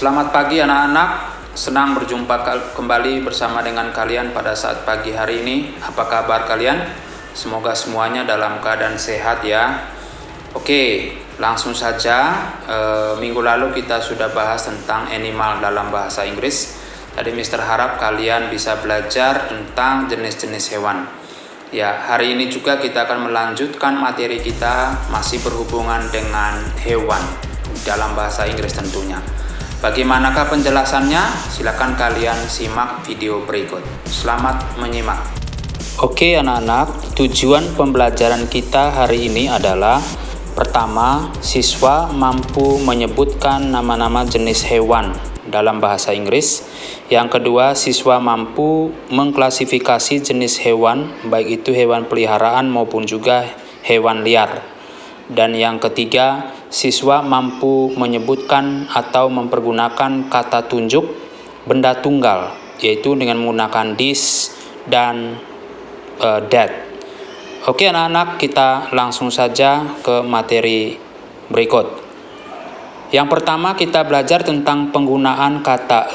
Selamat pagi anak-anak, senang berjumpa kembali bersama dengan kalian pada saat pagi hari ini. Apa kabar kalian? Semoga semuanya dalam keadaan sehat ya. Oke, langsung saja. Minggu lalu kita sudah bahas tentang animal dalam bahasa Inggris. Tadi Mister harap kalian bisa belajar tentang jenis-jenis hewan. Ya, hari ini juga kita akan melanjutkan materi kita masih berhubungan dengan hewan dalam bahasa Inggris tentunya. Bagaimanakah penjelasannya? Silakan kalian simak video berikut. Selamat menyimak. Oke anak-anak, tujuan pembelajaran kita hari ini adalah pertama, siswa mampu menyebutkan nama-nama jenis hewan dalam bahasa Inggris. Yang kedua, siswa mampu mengklasifikasi jenis hewan, baik itu hewan peliharaan maupun juga hewan liar. Dan yang ketiga, siswa mampu menyebutkan atau mempergunakan kata tunjuk benda tunggal, yaitu dengan menggunakan this dan that. Oke anak-anak, kita langsung saja ke materi berikut. Yang pertama kita belajar tentang penggunaan kata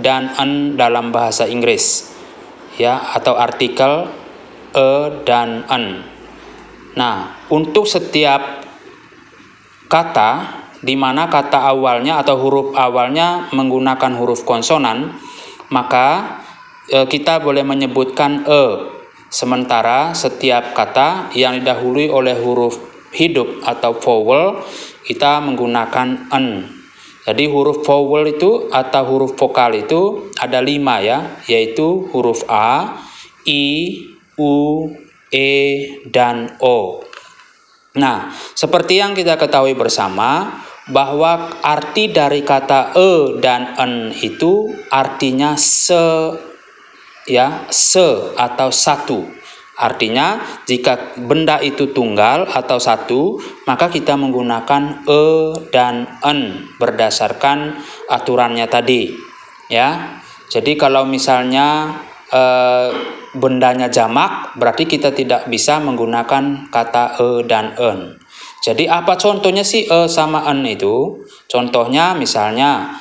dan en dalam bahasa Inggris, ya, atau artikel dan en. Nah, untuk setiap kata di mana kata awalnya atau huruf awalnya menggunakan huruf konsonan, maka kita boleh menyebutkan Sementara setiap kata yang didahului oleh huruf hidup atau vowel, kita menggunakan en. Jadi huruf vowel itu atau huruf vokal itu ada 5 ya, yaitu huruf A, I, U, E, dan O. Nah, seperti yang kita ketahui bersama, bahwa arti dari kata dan en itu artinya se atau satu. Artinya jika benda itu tunggal atau satu, maka kita menggunakan dan en berdasarkan aturannya tadi, ya. Jadi kalau misalnya bendanya jamak, berarti kita tidak bisa menggunakan kata dan en. Jadi apa contohnya sih sama en itu? Contohnya misalnya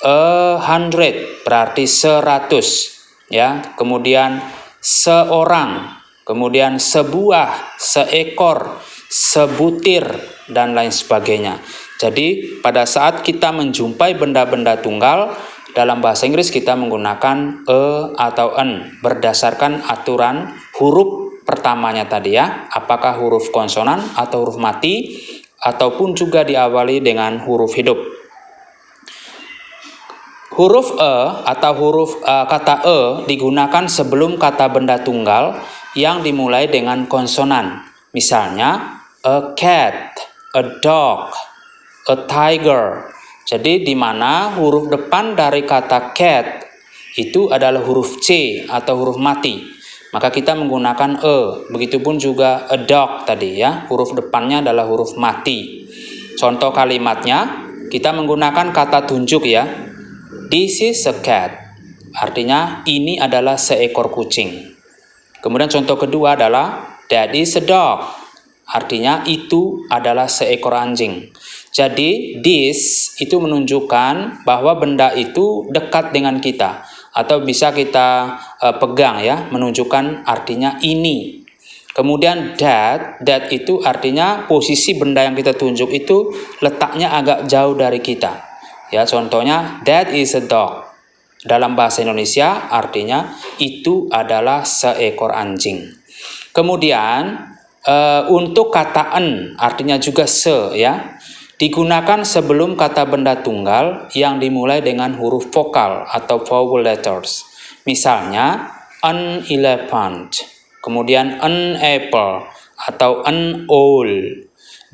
100 berarti 100. Ya, kemudian seorang, kemudian sebuah, seekor, sebutir, dan lain sebagainya. Jadi pada saat kita menjumpai benda-benda tunggal dalam bahasa Inggris, kita menggunakan atau en berdasarkan aturan huruf pertamanya tadi ya, apakah huruf konsonan atau huruf mati ataupun juga diawali dengan huruf hidup. Huruf atau huruf kata digunakan sebelum kata benda tunggal yang dimulai dengan konsonan. Misalnya a cat, a dog, a tiger. Jadi di mana huruf depan dari kata cat itu adalah huruf C atau huruf mati, maka kita menggunakan Begitupun juga a dog tadi ya, huruf depannya adalah huruf mati. Contoh kalimatnya kita menggunakan kata tunjuk ya. This is a cat, artinya ini adalah seekor kucing. Kemudian contoh kedua adalah that is a dog, artinya itu adalah seekor anjing. Jadi this itu menunjukkan bahwa benda itu dekat dengan kita atau bisa kita pegang ya, menunjukkan artinya ini. Kemudian that itu artinya posisi benda yang kita tunjuk itu letaknya agak jauh dari kita. Ya, contohnya that is a dog. Dalam bahasa Indonesia artinya itu adalah seekor anjing. Kemudian untuk kata en artinya juga se ya, digunakan sebelum kata benda tunggal yang dimulai dengan huruf vokal atau vowel letters. Misalnya an elephant, kemudian an apple atau an owl.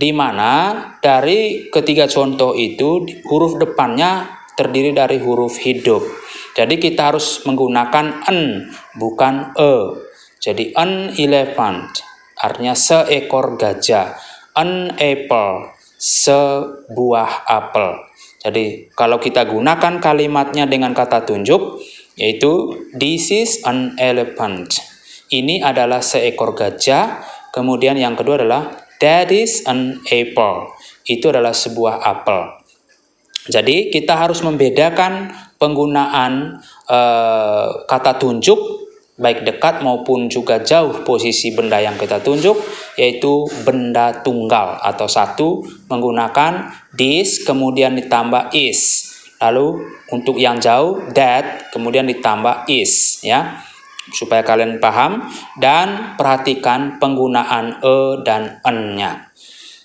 Di mana dari ketiga contoh itu huruf depannya terdiri dari huruf hidup. Jadi kita harus menggunakan en bukan Jadi an elephant artinya seekor gajah, an apple sebuah apel. Jadi kalau kita gunakan kalimatnya dengan kata tunjuk, yaitu this is an elephant, ini adalah seekor gajah. Kemudian yang kedua adalah that is an apple, itu adalah sebuah apel. Jadi kita harus membedakan penggunaan kata tunjuk baik dekat maupun juga jauh posisi benda yang kita tunjuk, yaitu benda tunggal atau satu menggunakan this kemudian ditambah is. Lalu untuk yang jauh that kemudian ditambah is, ya. Supaya kalian paham dan perhatikan penggunaan dan en-nya.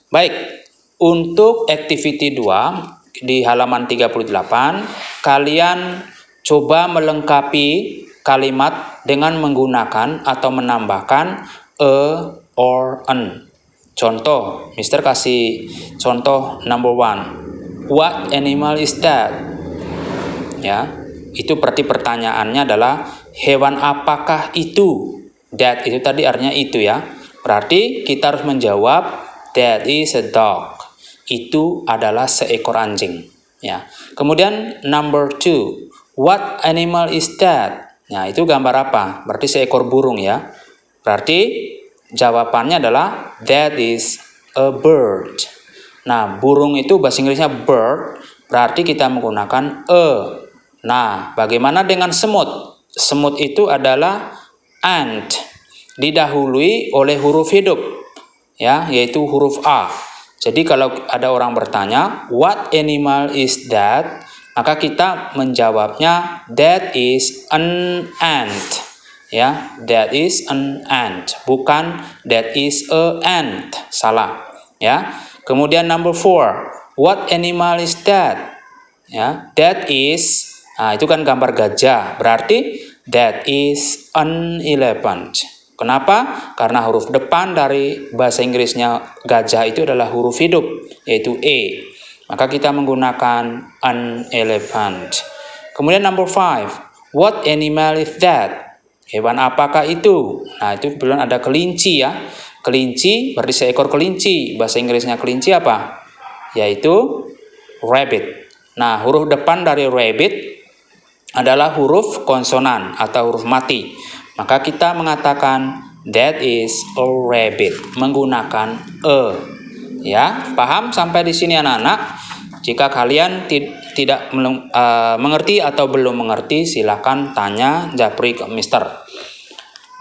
Baik, untuk activity 2 di halaman 38 kalian coba melengkapi kalimat dengan menggunakan atau menambahkan or an. Contoh, Mister kasih contoh number 1. What animal is that? Ya, itu berarti pertanyaannya adalah hewan apakah itu? That itu tadi artinya itu, ya. Berarti kita harus menjawab that is a dog. Itu adalah seekor anjing, ya. Kemudian number 2. What animal is that? Nah, itu gambar apa? Berarti seekor burung, ya. Berarti jawabannya adalah that is a bird. Nah, burung itu bahasa Inggrisnya bird, berarti kita menggunakan a. Nah, bagaimana dengan semut? Semut itu adalah ant, didahului oleh huruf hidup, ya, yaitu huruf A. Jadi kalau ada orang bertanya, what animal is that? Maka kita menjawabnya that is an ant, ya, that is an ant, bukan that is a ant, salah, ya. Kemudian number 4, what animal is that? Ya, that is, nah itu kan gambar gajah, berarti that is an elephant. Kenapa? Karena huruf depan dari bahasa Inggrisnya gajah itu adalah huruf hidup, yaitu E. Maka kita menggunakan an elephant. Kemudian number 5. What animal is that? Hewan apakah itu? Nah, itu belum ada kelinci, ya. Kelinci berarti seekor kelinci. Bahasa Inggrisnya kelinci apa? Yaitu rabbit. Nah, huruf depan dari rabbit adalah huruf konsonan atau huruf mati. Maka kita mengatakan that is a rabbit menggunakan e. Ya, paham sampai di sini anak-anak? Jika kalian tidak mengerti atau belum mengerti, silakan tanya japri ke Mister.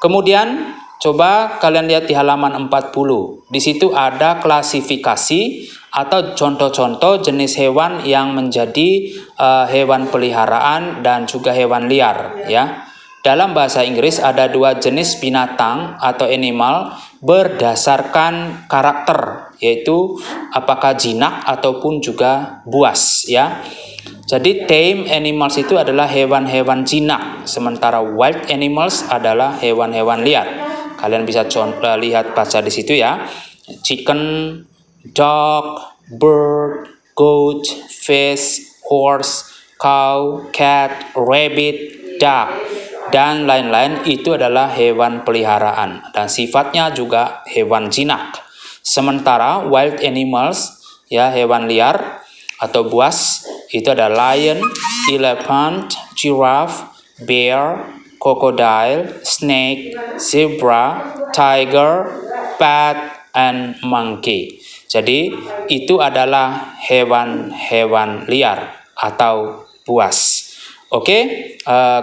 Kemudian coba kalian lihat di halaman 40. Di situ ada klasifikasi atau contoh-contoh jenis hewan yang menjadi hewan peliharaan dan juga hewan liar, ya. Dalam bahasa Inggris ada 2 jenis binatang atau animal berdasarkan karakter, yaitu apakah jinak ataupun juga buas, ya. Jadi tame animals itu adalah hewan-hewan jinak, sementara wild animals adalah hewan-hewan liar. Kalian bisa lihat baca di situ, ya. Chicken, dog, bird, goat, fish, horse, cow, cat, rabbit, duck, dan lain-lain itu adalah hewan peliharaan dan sifatnya juga hewan jinak. Sementara wild animals, ya, hewan liar atau buas itu ada lion, elephant, giraffe, bear, crocodile, snake, zebra, tiger, bat, and monkey. Jadi itu adalah hewan-hewan liar atau buas. Oke,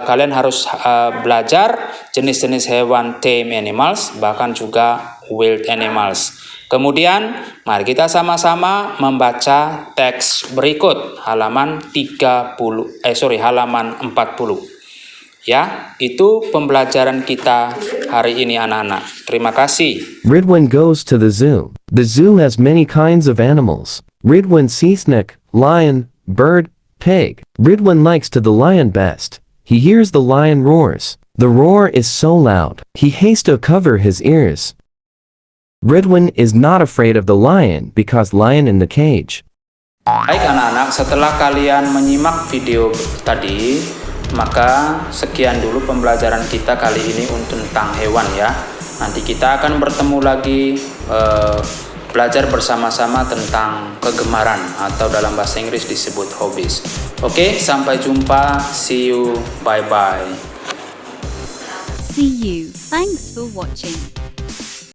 kalian harus belajar jenis-jenis hewan tame animals, bahkan juga wild animals. Kemudian, mari kita sama-sama membaca teks berikut halaman 40. Ya, itu pembelajaran kita hari ini anak-anak. Terima kasih. Ridwan goes to the zoo. The zoo has many kinds of animals. Ridwan sees snake, lion, bird, pig. Ridwan likes to the lion best. He hears the lion roars. The roar is so loud. He hastes to cover his ears. Ridwan is not afraid of the lion because lion in the cage. Baik anak-anak, setelah kalian menyimak video tadi, maka sekian dulu pembelajaran kita kali ini tentang hewan, ya. Nanti kita akan bertemu lagi belajar bersama-sama tentang kegemaran atau dalam bahasa Inggris disebut hobbies. Oke, sampai jumpa. See you. Bye-bye. See you. Thanks for watching.